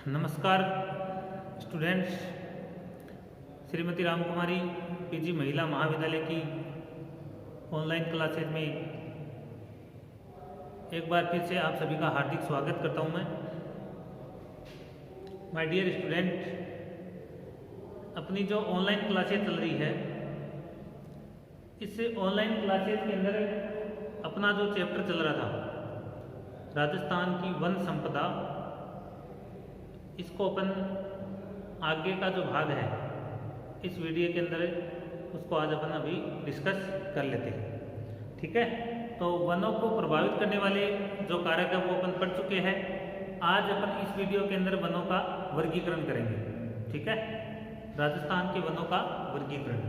नमस्कार स्टूडेंट्स, श्रीमती राम कुमारी पीजी महिला महाविद्यालय की ऑनलाइन क्लासेज में एक बार फिर से आप सभी का हार्दिक स्वागत करता हूं मैं। माय डियर स्टूडेंट, अपनी जो ऑनलाइन क्लासेज चल रही है, इस ऑनलाइन क्लासेज के अंदर अपना जो चैप्टर चल रहा था राजस्थान की वन संपदा, इसको अपन आगे का जो भाग है इस वीडियो के अंदर उसको आज अपन अभी डिस्कस कर लेते हैं। ठीक है, तो वनों को प्रभावित करने वाले जो कारक है वो अपन पढ़ चुके हैं। आज अपन इस वीडियो के अंदर वनों का वर्गीकरण करेंगे। ठीक है, राजस्थान के वनों का वर्गीकरण।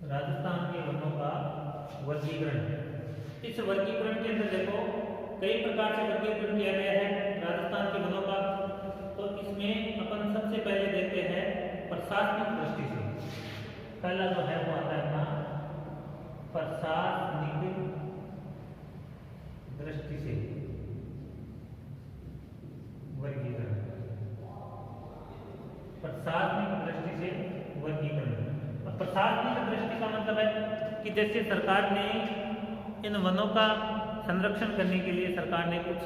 राजस्थान के वनों का वर्गीकरण। इस वर्गीकरण के अंदर देखो कई प्रकार से वर्गीकरण किया गया है राजस्थान के वनों का। तो इसमें अपन सबसे पहले देखते हैं प्रशासनिक दृष्टि से। पहला जो है वो आता है अपना प्रशासनिक दृष्टि से वर्गीकरण। प्रशासनिक दृष्टि से वर्गीकरण। प्रशासनिक दृष्टि का मतलब है कि जैसे सरकार ने इन वनों का संरक्षण करने के लिए सरकार ने कुछ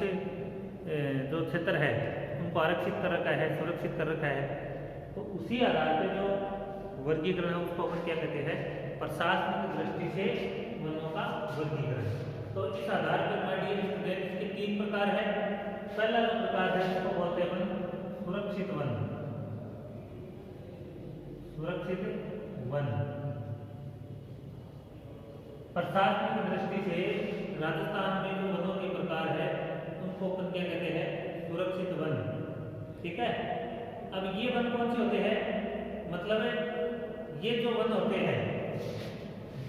जो क्षेत्र है उनको आरक्षित कर रखा है, सुरक्षित कर रखा है। तो उसी आधार पर जो वर्गीकरण है उसको अपन क्या कहते हैं, प्रशासनिक दृष्टि से वनों का वर्गीकरण। तो इस आधार पर हमारे स्टूडेंट इसके 3 प्रकार है। पहला जो प्रकार है उसको बोलते हैं अपन सुरक्षित वन। सुरक्षित वन। प्रशासनिक दृष्टि से राजस्थान में जो वनों के प्रकार है उनको अपन क्या कहते हैं, सुरक्षित वन। ठीक है, अब ये वन कौन से होते हैं, मतलब ये जो वन होते हैं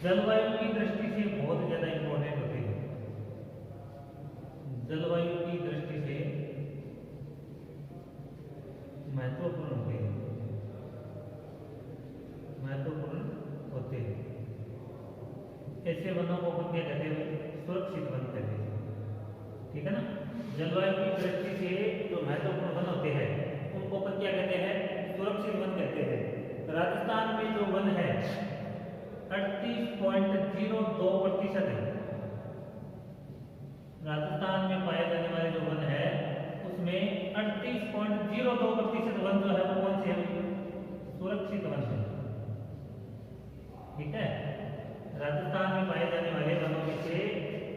जलवायु की दृष्टि से बहुत ज्यादा इंपॉर्टेंट होते हैं। जलवायु की दृष्टि से महत्वपूर्ण होते हैं, महत्वपूर्ण होते हैं। ऐसे वनों को अपन क्या कहते हैं, सुरक्षित वन कहते हैं। ठीक है ना, जलवायु की दृष्टि से जो महत्वपूर्ण वन होते हैं उनको अपन क्या कहते हैं, सुरक्षित वन कहते हैं। राजस्थान में जो वन है 38.02% है। राजस्थान में पाए जाने वाले जो वन है उसमें 38.02% वन जो है वो कौन से है, सुरक्षित वन है। ठीक है, राजस्थान में पाए जाने वाले वनों में से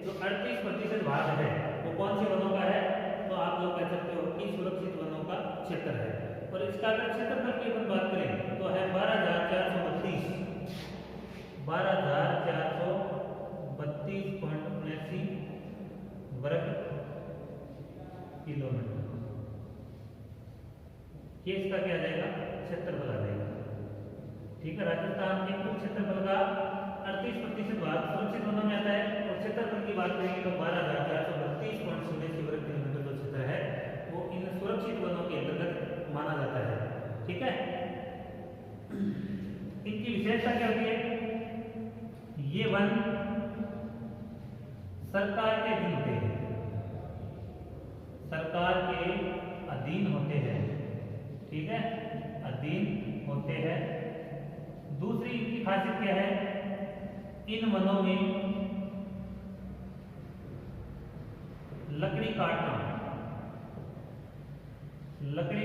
जो 38% भाग है वो कौन से वनों का है, तो आप लोग कह सकते हो कि सुरक्षित वनों का क्षेत्र है। और इसका अगर क्षेत्रफल की अपन बात करें तो है 12,432 वर्ग किलोमीटर। ये इसका क्या जाएगा, क्षेत्रफल आ जाएगा। ठीक है, राजस्थान के कुल क्षेत्रफल का 38% भाग सुरक्षित वनों में आता है। और क्षेत्रफल की बात करेंगे तो 12,432.06 वर्ग किलोमीटर जो क्षेत्र है वो इन सुरक्षित वनों के अंतर्गत माना जाता है। ठीक है, इनकी विशेषता क्या होती है, ये वन सरकार के अधीन होते हैं, सरकार के अधीन होते हैं। ठीक है, अधीन होते हैं। दूसरी इनकी खासियत क्या है, इन वनों में लकड़ी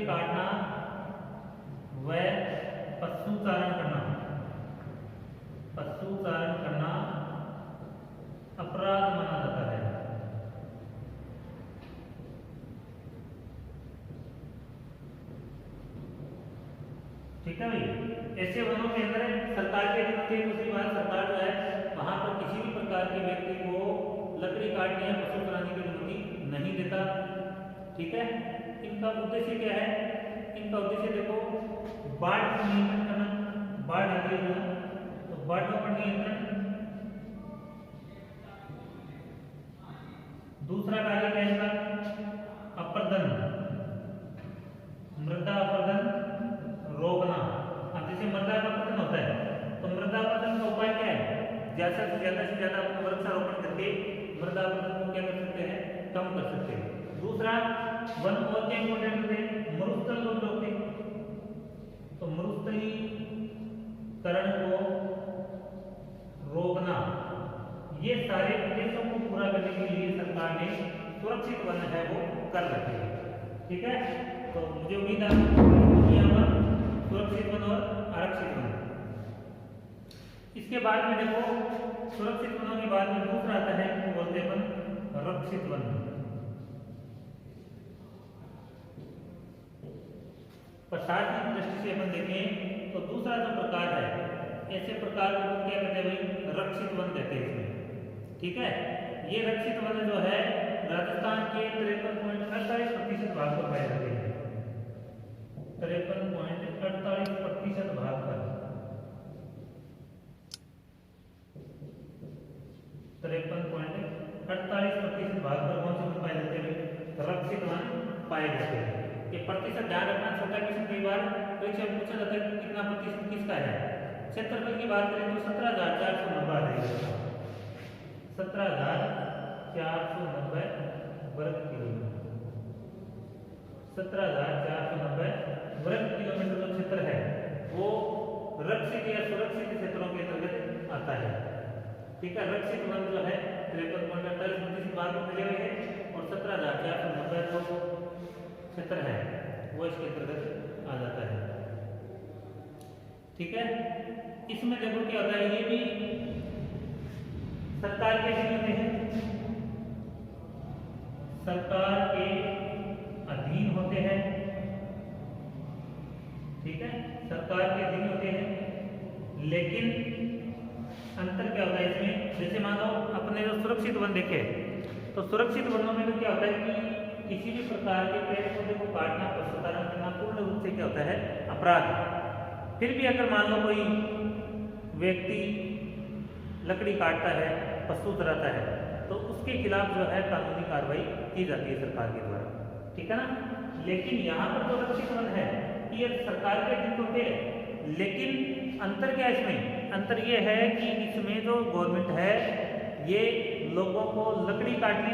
काटना व पशुचारण करना अपराध माना जाता है। ठीक है भाई, ऐसे वनों के अंदर सरकार के अधीन। दूसरी बात, सरकार जो है वहां पर किसी भी प्रकार के व्यक्ति को लकड़ी काटने या पशु चराने की अनुमति नहीं देता। ठीक है, इनका उद्देश्य क्या है, इनका उद्देश्य देखो बाढ़ पर नियंत्रण करना। बाढ़ आती है तो बाढ़ों पर नियंत्रण। दूसरा कार्य क्या है इसका, अपर्दन। ज़्यादा अपना वृक्षारोपण करके मृदा अपरदन को क्या कर सकते हैं, कम कर सकते हैं। दूसरा वन और क्या इंपॉर्टेंट होते हैं, मरुस्थल को रोकते हैं। तो मरुस्थलीकरण को रोकना, ये सारे उद्देश्यों को पूरा करने के लिए सरकार ने सुरक्षित वन है वो कर रखे हैं। ठीक है, तो मुझे उम्मीद है सुरक्षित वन और आरक्षित वन। इसके बाद में देखो सुरक्षित वनों के बाद में दूसरा आता है तो बोलते हैं अपन रक्षित वन। प्रसार की दृष्टि से अपन देखें तो दूसरा जो प्रकार है, ऐसे प्रकार को क्या कहते हैं भाई, रक्षित वन कहते हैं इसमें। ठीक है, ये रक्षित वन जो है राजस्थान के 53.48% भाग पर पाए जाते हैं। 53.48% भाग पर, 53.48% भाग पर कौन से वन पाए जाते हैं, रक्षित वन पाए जाते हैं। ये प्रतिशत ध्यान रखना, छोटा क्वेश्चन कई बार परीक्षा में पूछा जाता है कि कितना प्रतिशत किसका है। क्षेत्रफल की बात करें तो 17,490 है, 17,490 वर्ग किलोमीटर, 17,490 वर्ग किलोमीटर जो क्षेत्र है वो रक्षित या सुरक्षित क्षेत्रों के अंतर्गत आता है। ठीक है, रक्षित वन जो है 53.48% भाग में मिले हुए हैं और 17,490 जो क्षेत्र है वो इसके अंतर्गत आ जाता है। ठीक है, इसमें देखो क्या होता है, ये भी सरकार के अधीन होते हैं, सरकार के अधीन होते हैं। ठीक है, सरकार के अधीन होते हैं, लेकिन अंतर क्या होता है इसमें, जैसे मान लो अपने जो सुरक्षित वन देखे तो सुरक्षित वनों में तो क्या होता है कि किसी भी प्रकार के पेड़ पौधे को काटना, पशुचारण करना पूर्ण रूप से क्या होता है, अपराध है। फिर भी अगर मान लो कोई व्यक्ति लकड़ी काटता है, पशु चराता है, तो उसके खिलाफ जो है कानूनी कार्रवाई की जाती है सरकार के द्वारा। ठीक है ना, लेकिन यहाँ पर जो रक्षित वन है ये सरकार के अधीन होते हैं, लेकिन अंतर क्या है इसमें, अंतर ये है कि इसमें जो गवर्नमेंट है ये लोगों को लकड़ी काटने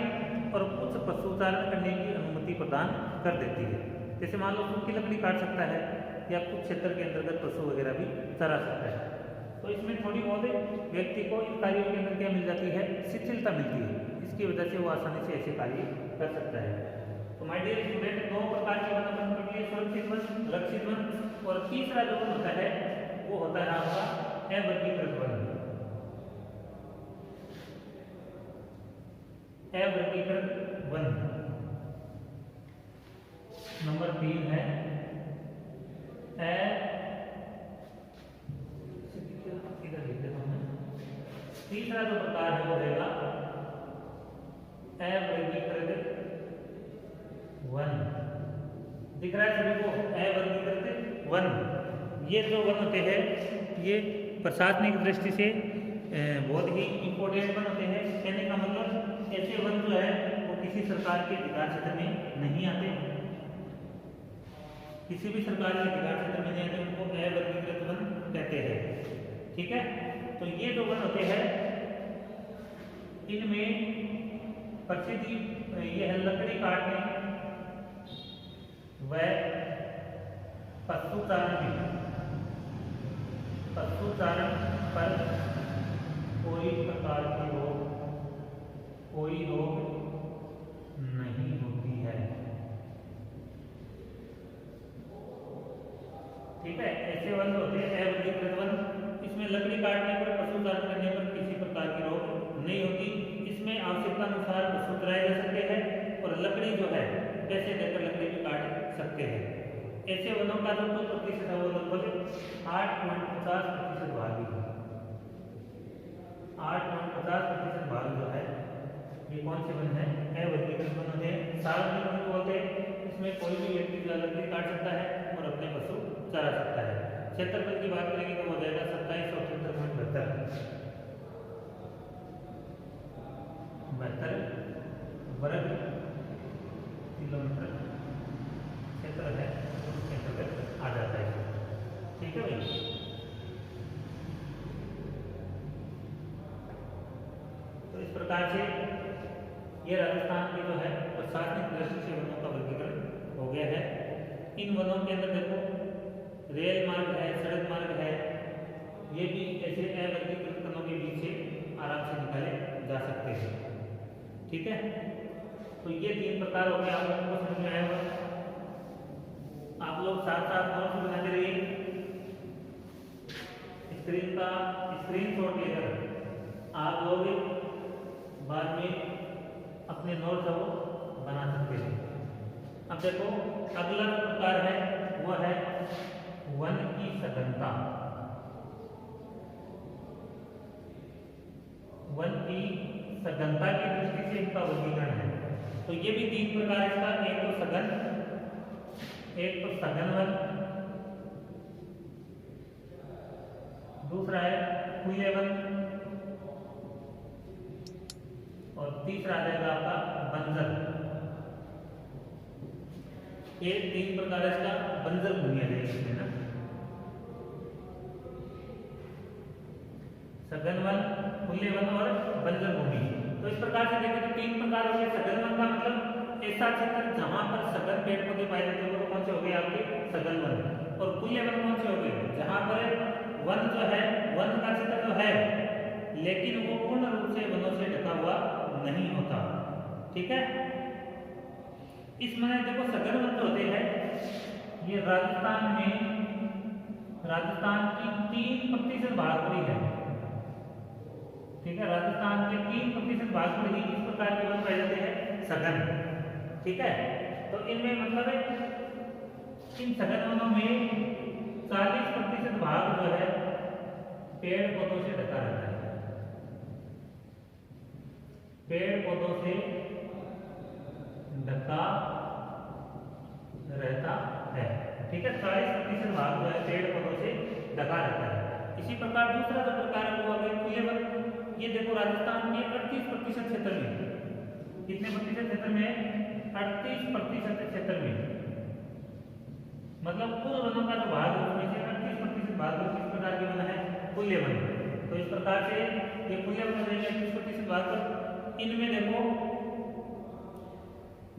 और कुछ पशुचारण करने की अनुमति प्रदान कर देती है। जैसे मान लो सूखी लकड़ी काट सकता है या कुछ क्षेत्र के अंतर्गत पशु वगैरह भी चरा सकता है। तो इसमें थोड़ी बहुत व्यक्ति को इन कार्यों के अंदर क्या मिल जाती है, शिथिलता मिलती है, इसकी वजह से वो आसानी से ऐसे कार्य कर सकता है। तो माय डियर स्टूडेंट, दो प्रकार के वन अपन पढ़ लिए, सुरक्षित वन, रक्षित वन, और तीसरा जो वन होता है वो होता है आपका अवर्गीकृत वन। अवर्गीकृत वन नंबर 3 है तीसरा जो प्रकार है वो रहेगा अवर्गीकृत वन। दिख रहा है सभी को, अवर्गीकृत वन। ये जो वन होते हैं ये प्रशासनिक दृष्टि से बहुत ही इंपॉर्टेंट वन होते हैं। कहने का मतलब ऐसे वन जो है वो किसी सरकार के अधिकार क्षेत्र में नहीं आते, किसी भी सरकार के अधिकार क्षेत्र में नहीं आते, उनको अवर्गीकृत वन कहते हैं। ठीक है, तो ये जो वन होते हैं इनमें प्रसिद्धि ये है लकड़ी काटने व पशुचारण पर कोई प्रकार की रोक नहीं होती है। ठीक है, ऐसे वन होते हैं अवर्गीकृत वन, इसमें लकड़ी काटने पर, पशुचारण करने पर किसी प्रकार की रोक नहीं होती। इसमें आवश्यकता अनुसार पशु चराए जा सकते हैं और लकड़ी जो है पैसे देकर लकड़ी भी काट सकते हैं। ऐसे वनों का जो प्रतिशत है वो लगभग 8.50% भाग है। 8.50% भाग जो है ये कौन से वन है, अवर्गीकृत वन होते हैं। सार्वजनिक वन बोलते हैं, इसमें कोई भी व्यक्ति लकड़ी काट सकता है और अपने पशु चरा सकता है। क्षेत्रफल की बात करेंगे तो हो जाएगा 2778 वर्ग किलोमीटर क्षेत्र है, उसके अंतर्गत आ जाता है। ठीक है भाई, तो इस प्रकार से ये राजस्थान की जो है प्रशासनिक दृष्टि से वनों का वर्गीकरण हो गया है। इन वनों के अंदर देखो रेल मार्ग है, सड़क मार्ग है, ये भी ऐसे अवर्गीकृत वनों के बीच से आराम से निकाले जा सकते हैं। ठीक है, तो ये 3 प्रकार हो गए, आप लोगों को समझ में आया होगा। आप लोग साथ साथ नोट्स बनाते रहिए, स्क्रीनशॉट लेकर आप लोग बाद में अपने नोट्स वो बना सकते हैं। अब देखो अगला प्रकार है वह है वन की सघनता। वन की सघनता की दृष्टि से इनका वर्गीकरण है। तो ये भी 3 प्रकार है इसका, एक तो सघन वन, दूसरा है खुले वन और तीसरा आ जाएगा आपका बंजर। ये 3 प्रकार है इसका, बंजर भूमि है इसमें ना, सघन वन, खुले वन और बंजर भूमि। तो इस प्रकार से देखें तो 3 प्रकार हो गए। सघन वन का मतलब ऐसा क्षेत्र जहां पर सघन पेड़ पौधे पाए जाते हैं, वो कौन से हो गए आपके सघन वन। और खुले वन कौन से हो गए, जहां पर वन जो है, वन का क्षेत्र जो है लेकिन वो पूर्ण रूप से वनों से ढका हुआ नहीं होता। ठीक है, इसमें देखो सघन वन जो होते हैं ये राजस्थान की 3% भाग पर ही है। ठीक है, राजस्थान के 3% भाग पर ही इस प्रकार के वन पाए जाते हैं सघन। ठीक है, तो इनमें मतलब है इन सघन वनों में 40% भाग जो है पेड़ पौधों से ढका रहता है, पेड़ पौधों से ढका रहता है। ठीक है, 40% भाग जो है पेड़ पौधों से ढका रहता है। इसी प्रकार दूसरा जो प्रकार है वो आ गया खुले वन। ये देखो राजस्थान के 38% क्षेत्र में, कितने प्रतिशत क्षेत्र में, 38% क्षेत्र में, मतलब कुल वनों का जो भाग है उसमें से 38% भाग किस प्रकार के वन है, खुले वन। तो इस प्रकार से ये खुले वन रहेंगे 38% भाग पर। इनमें देखो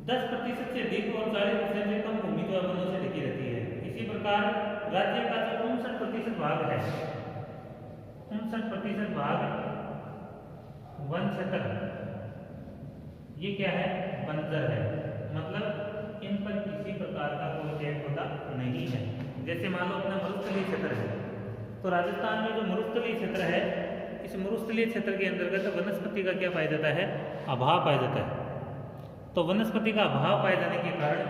10% से अधिक और 40% से कम भूमि जो वनों से ढकी रहती है। इसी प्रकार राज्य का जो 59% भाग है, 59% भाग वन क्षेत्र, ये क्या है, बंजर है। मतलब इन पर किसी प्रकार का कोई पेड़ पौधा नहीं है। जैसे मान लो अपना मरुस्थलीय क्षेत्र है, तो राजस्थान में जो मरुस्थलीय क्षेत्र है, इस मरुस्थलीय क्षेत्र के अंतर्गत वनस्पति का क्या पाया जाता है, अभाव पाया जाता है। तो वनस्पति का अभाव पाए जाने के कारण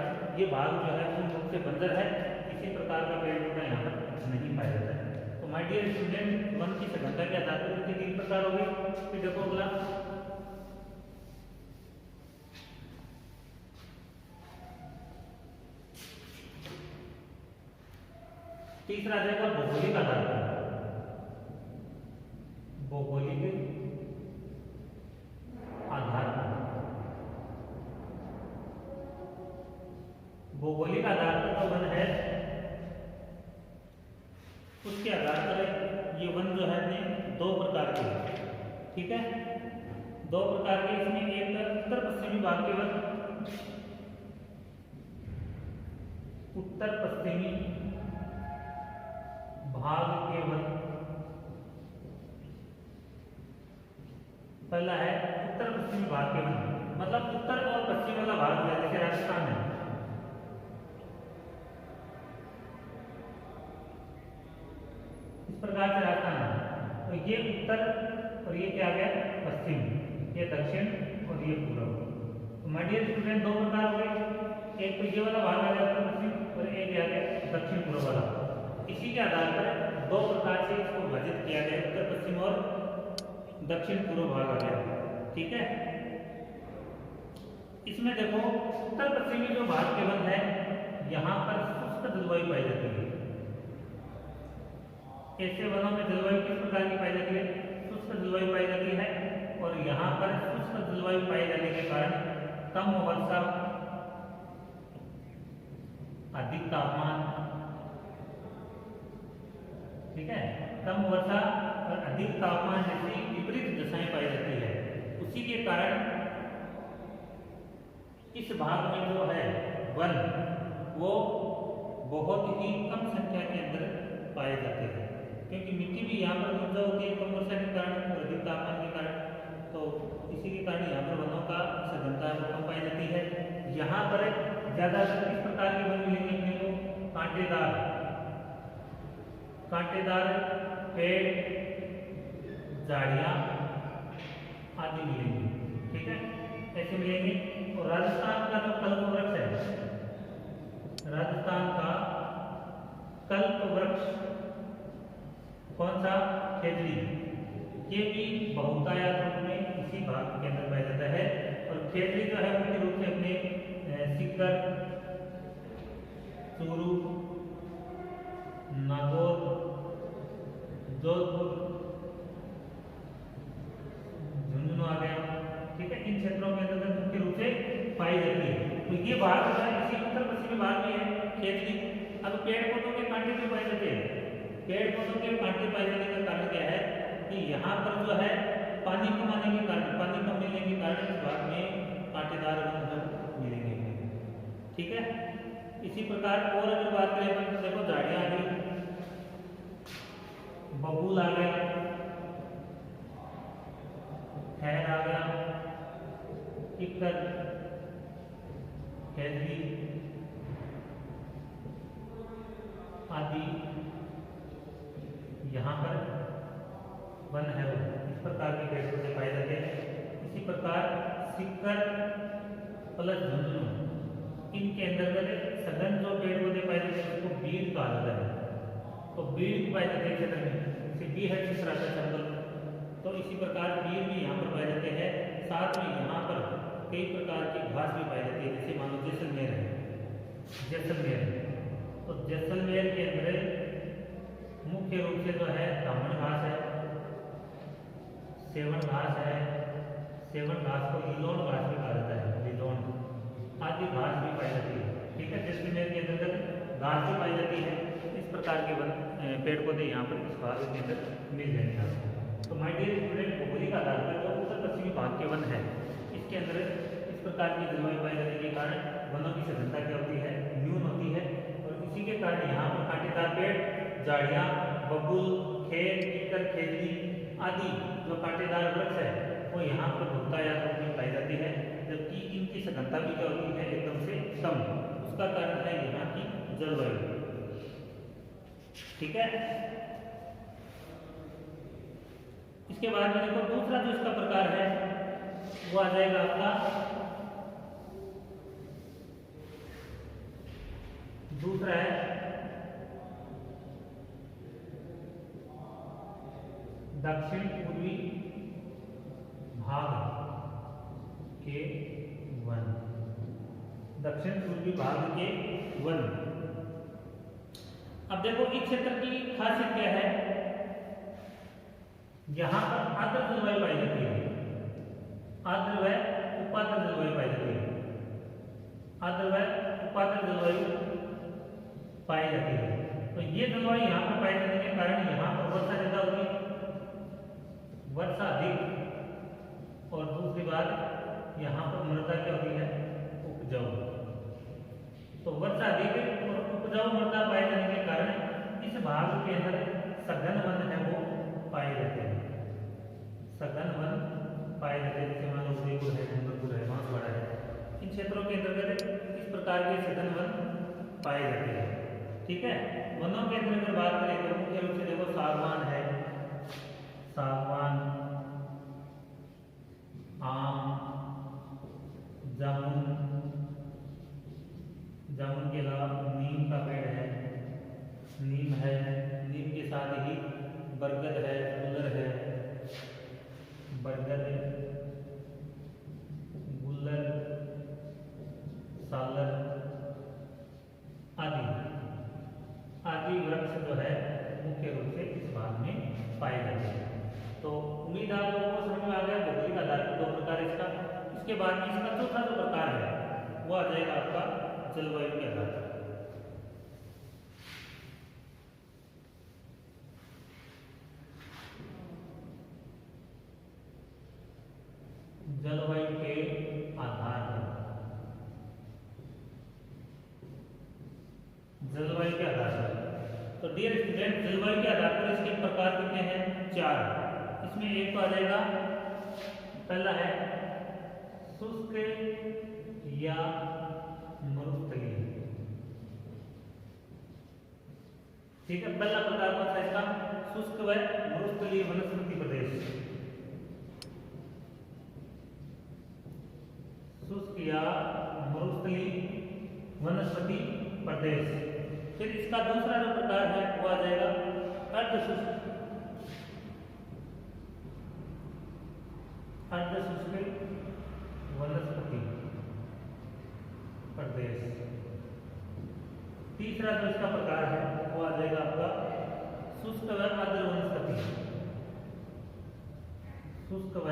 ये भाग जो है पूर्ण रूप से बंजर है, किसी प्रकार का पेड़ पौधा यहाँ पर नहीं पाया जाता है। तो माय डियर स्टूडेंट, वन की सघनता के आधार पर इसके 3 प्रकार हो गए। फिर देखो अगला तीसरा आ जाएगा भौगोलिक आधार पर। भौगोलिक आधार पर, भौगोलिक आधार पर जो वन है उसके आधार पर ये वन जो है अपने 2 प्रकार के हैं। ठीक है, 2 प्रकार के, इसमें एक उत्तर पश्चिमी भाग के वन, उत्तर पश्चिमी भाग के वन, पहला है उत्तर पश्चिमी भाग के वन, मतलब उत्तर और पश्चिम वाला भाग है, जैसे राजस्थान है, इस प्रकार से राजस्थान है। तो ये उत्तर और ये क्या आ गया, पश्चिम, ये दक्षिण और ये पूर्व। तो माय डियर स्टूडेंट, 2 प्रकार हो गए, एक तो ये वाला भाग आ गया उत्तर पश्चिम और एक आ गया दक्षिण पूर्व वाला। इसी के आधार पर 2 प्रकार से इसको विभाजित किया गया, उत्तर पश्चिम और दक्षिण पूर्व भाग आ गया। ठीक है, इसमें देखो उत्तर पश्चिमी जो भाग के वन है, यहाँ पर शुष्क जलवायु पाई जाती है। ऐसे वनों में जलवायु किस प्रकार की पाई जाती है, शुष्क जलवायु पाई जाती है। और यहाँ पर शुष्क जलवायु पाए जाने के कारण कम वर्षा, अधिक तापमान, ठीक है, कम वर्षा और अधिक तापमान जैसी विपरीत दशाएं पाई जाती है। कारण इस भाग में जो है वन वो बहुत ही कम संख्या के अंदर पाए जाते हैं, क्योंकि मिट्टी भी यहाँ पर उपजाऊ होती है कम वर्षा के कारण, अधिक तापमान के कारण, तो इसी के कारण यहाँ पर वनों का सघनता वो कम पाई जाती है। यहाँ पर ज्यादातर किस प्रकार के वन मिलेंगे अपने को? कांटेदार पेड़, झाड़ियाँ आदि मिलेंगे, ठीक है, ऐसे मिलेंगे। और राजस्थान का जो कल्प वृक्ष है, राजस्थान का कल्प वृक्ष कौन सा? खेजड़ी, ये भी बहुतायत रूप में इसी भाग के अंदर पाया जाता है। और खेजड़ी जो है मुख्य रूप से अपने सीकर, चूरू, नागौर, जोधपुर, झुंझुनू आ गया, ठीक है, इन क्षेत्रों के अंदर मुख्य रूप से पाई जाती है। तो ये भाग जो है इसी उत्तर पश्चिमी भाग में है खेजड़ी। अब पेड़ पौधों के कांटे क्यों पाए जाते हैं? पेड़ पौधों के कांटे पाए जाने का कारण क्या है कि यहाँ पर जो है पानी कम आने के कारण, पानी कम मिलने के कारण इस भाग में कांटेदार वन मिलेंगे, ठीक है। इसी प्रकार और अगर बात करें तो देखो झाड़ियाँ आ गई, बबूल आ गया, खैर आ गया, इक्कर, खेजड़ी आदि यहाँ पर वन है, इस प्रकार के पेड़ पौधे पाए जाते हैं। इसी प्रकार सिक्कर प्लस झुंझुनू, इनके अंतर्गत सघन जो पेड़ पौधे पाए जाते हैं उसको बीड़ कहा जाता है। तो बीड़ पाए जाते हैं क्षेत्र में, इसे बी है क्षेत्र आता है जंगल, तो इसी प्रकार बीड़ भी यहाँ पर पाए जाते हैं। साथ में यहाँ पर कई प्रकार की घास भी पाई जाती है, जैसे मान लो जैसलमेर है, जैसलमेर, तो जैसलमेर के अंदर मुख्य रूप से जो है ब्राह्मण घास है, सेवन घास है, सेवन घास को लिलोन घास भी कहा जाता है, लिलोन आदि घास भी पाई जाती है, ठीक है। जैसलमेर के अंतर्गत घास भी पाई जाती है। इस प्रकार के वन पेड़ पौधे यहाँ पर इस भाग के अंदर मिल जाएंगे आपको। तो माय डियर स्टूडेंट, भौगोलिक आधार पर जो उत्तर पश्चिमी भाग के वन है इसके अंदर इस प्रकार की जलवायु पाई जाने के कारण वनों की सघनता क्या होती है? न्यून होती है। और इसी के कारण यहाँ पर कांटेदार पेड़, झाड़ियाँ, बबूल, खेर, इक्कर, खेजड़ी आदि जो कांटेदार वृक्ष है वो यहाँ पर बहुतायत रूप में पाई जाती है, जबकि इनकी सघनता भी क्या होती है? एकदम से कम। उसका कारण है यहाँ की जलवायु, ठीक है। इसके बाद में देखो दूसरा जो इसका प्रकार है वो आ जाएगा आपका, दूसरा है दक्षिण पूर्वी भाग के वन, दक्षिण पूर्वी भाग के वन। अब देखो इस क्षेत्र की खासियत क्या है? यहां पर आर्द्र जलवायु पाई जाती है, आर्द्र व उपाद्र जलवायु पाई जाती है, आर्द्र व उपाद्र जलवायु पाई जाती है। तो ये जलवायु यहाँ पर पाई जाने के कारण यहाँ पर वर्षा ज्यादा होगी, वर्षा अधिक, और दूसरी बात यहाँ पर मृदा क्या होती है? उपजाऊ। तो वर्षा अधिक और उपजाऊ मृदा पाए जाने के कारण इस भाग के अंदर सघन वन है वो पाए जाते हैं, सघन वन पाए जाते हैं। जैसे मान लो उदयपुर है, डूंगरपुर है, बांसवाड़ा है, इन क्षेत्रों के अंतर्गत इस प्रकार के सघन वन पाए जाते हैं, ठीक है। वनों के अंदर अगर बात करें तो मुख्य रूप से देखो सागवान है, सागवान, आम, जामुन, जामुन के अलावा नीम का पेड़ है, नीम है, नीम के साथ ही बरगद है, गुल्लर है, बरगद, गुल्लर, सालर आदि आदि वृक्ष जो है मुख्य रूप से इस भाग में पाए जाते हैं। तो उम्मीद आप लोगों को समझ में आ गया भौगोलिक आधार पर दो प्रकार इसका। इसके बाद में इसका चौथा जो प्रकार है वो आ जाएगा आपका जलवायु के आधार पर। जलवायु के आधार पर, जलवायु के आधार पर। तो डियर स्टूडेंट, जलवायु के आधार पर इसके प्रकार कितने हैं? 4। इसमें एक तो आ जाएगा, पहला है शुष्क या मरुस्थलीय। ठीक है, पहला प्रकार कौन सा इसका? शुष्क व मरुस्थलीय वनस्पति प्रदेश। शुष्क या मरुस्थलीय वनस्पति प्रदेश। फिर इसका दूसरा जो प्रकार है वो आ जाएगा अर्धशुष्क, अर्धशुष्क वनस्पति प्रदेश। तीसरा जो इसका प्रकार है वो आ जाएगा आपका शुष्क व आर्द्र वनस्पति, शुष्क व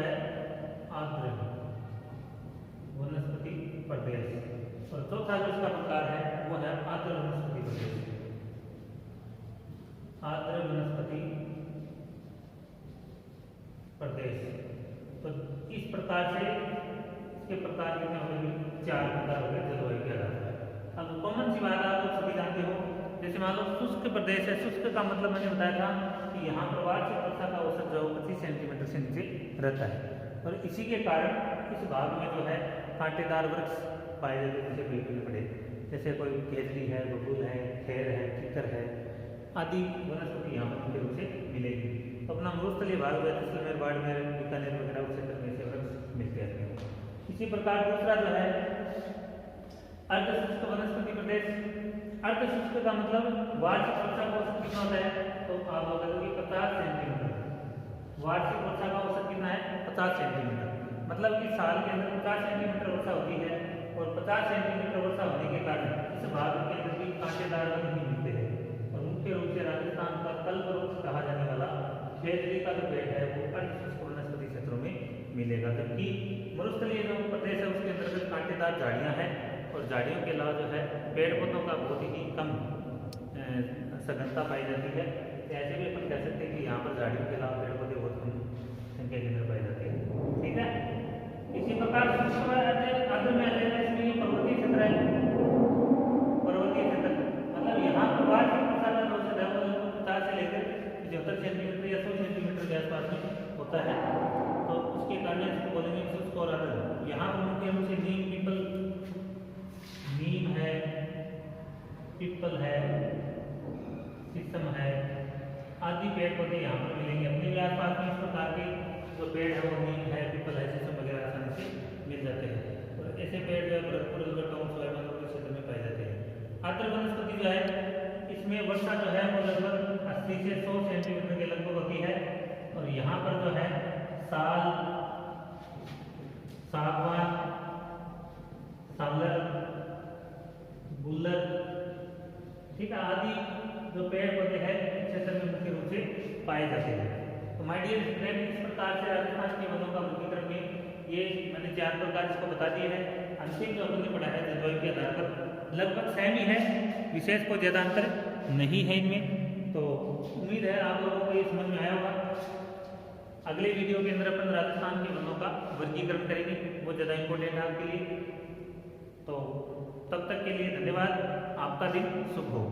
आर्द्र वनस्पति प्रदेश। और चौथा जो इसका प्रकार है वो है आर्द्र वनस्पति प्रदेश, आर्द्र वनस्पति प्रदेश। तो इस प्रकार से इसके प्रकार कितने हो गए? 4 प्रकार हो गए जलवायु के आधार पर। अब कॉमन सी बात आप लोग सभी जानते हो, जैसे मान लो शुष्क प्रदेश है, शुष्क का मतलब मैंने बताया था कि यहाँ पर वार्षिक वर्षा का औसत जो 25 सेंटीमीटर से नीचे रहता है। और इसी के कारण इस भाग में जो है कांटेदार वृक्ष पाए जाते हैं, जैसे बेबील पड़े, जैसे कोई केजरी है, बबूल है, खेर है, चिकर है आदि वनस्पति यहाँ पर मुख्य रूप से मिलेगी। तो अपना मरुस्थलीय भाग जैसलमेर, बाड़मेर, बीकानेर वगैरह उस क्षेत्र में से वृक्ष मिलते हैं। इसी प्रकार दूसरा जो है अर्धशुष्क वनस्पति प्रदेश। अर्धशुष्क का मतलब वार्षिक वर्षा का औसत कितना होता है? तो आप बता दो कि 50 सेंटीमीटर। वार्षिक वर्षा का औसत कितना है? 50 सेंटीमीटर। मतलब कि साल के अंदर 50 सेंटीमीटर वर्षा होती है, और 50 सेंटीमीटर वर्षा होने के कारण इस भाग के अंदर भी कांटेदार वन नहीं मिलते हैं। और मुख्य रूप से राजस्थान का कल्पवृक्ष कहा जाने वाला खेजड़ी का जो पेड़ है वो अर्धशुष्क वनस्पति क्षेत्रों में मिलेगा। जबकि मरुस्थलीय जो प्रदेश है उसके अंतर्गत कांटेदार झाड़ियाँ हैं, और झाड़ियों के अलावा जो है पेड़ पौधों का बहुत ही कम सघनता पाई जाती है। ऐसे भी अपन कह सकते हैं कि यहाँ पर झाड़ियों के अलावा पेड़ पौधे बहुत कम संख्या के अंदर पाई जाती है। ठीक है, इसी प्रकार आर्द्र में आ जाएगा, इसमें ये पर्वतीय क्षेत्र है। पर्वतीय क्षेत्र मतलब यहाँ पर वार्षिक वर्षा का औसत है 50 से लेकर 75 सेंटीमीटर या 100 सेंटीमीटर के आसपास में होता है। तो उसके कारण इसको बोलेंगे शुष्क और आर्द्र। यहाँ पर मुख्य रूप से नीम, पीपल, नीम है, पीपल है, शीशम है आदि पेड़ पौधे यहाँ पर मिलेंगे। अपने भी आसपास में इस प्रकार के जो पेड़ है वो नीम है, पीपल है, शीशम वगैरह आसानी से मिल जाते हैं। और ऐसे पेड़ जो है भरतपुर, अलवर टाउन, सोयाबीन के क्षेत्र में पाए जाते हैं। आर्द्र वनस्पति जो है इसमें वर्षा जो है वो लगभग 80 से 100 सेंटीमीटर के लगभग होती है। और यहाँ पर जो है साल, सागवान, सालर, गुल्लर, ठीक है, आदि जो पेड़ पौधे हैं क्षेत्र में मुख्य रूप से पाए जाते हैं। तो माय डियर स्टूडेंट, इस प्रकार से राजस्थान के वनों का वर्गीकरण में ये मैंने 4 प्रकार इसको बता दिए हैं। अंतिम जो हमने पढ़ा है जलवायु के आधार पर लगभग सेम ही है, विशेष कोई ज़्यादा अंतर नहीं है इनमें। तो उम्मीद है आप लोगों को ये समझ में आया होगा। अगले वीडियो के अंदर अपन राजस्थान के वनों का वर्गीकरण करेंगे, वो ज़्यादा इंपॉर्टेंट है आपके लिए। तो तब तक के लिए धन्यवाद, आपका दिन शुभ हो।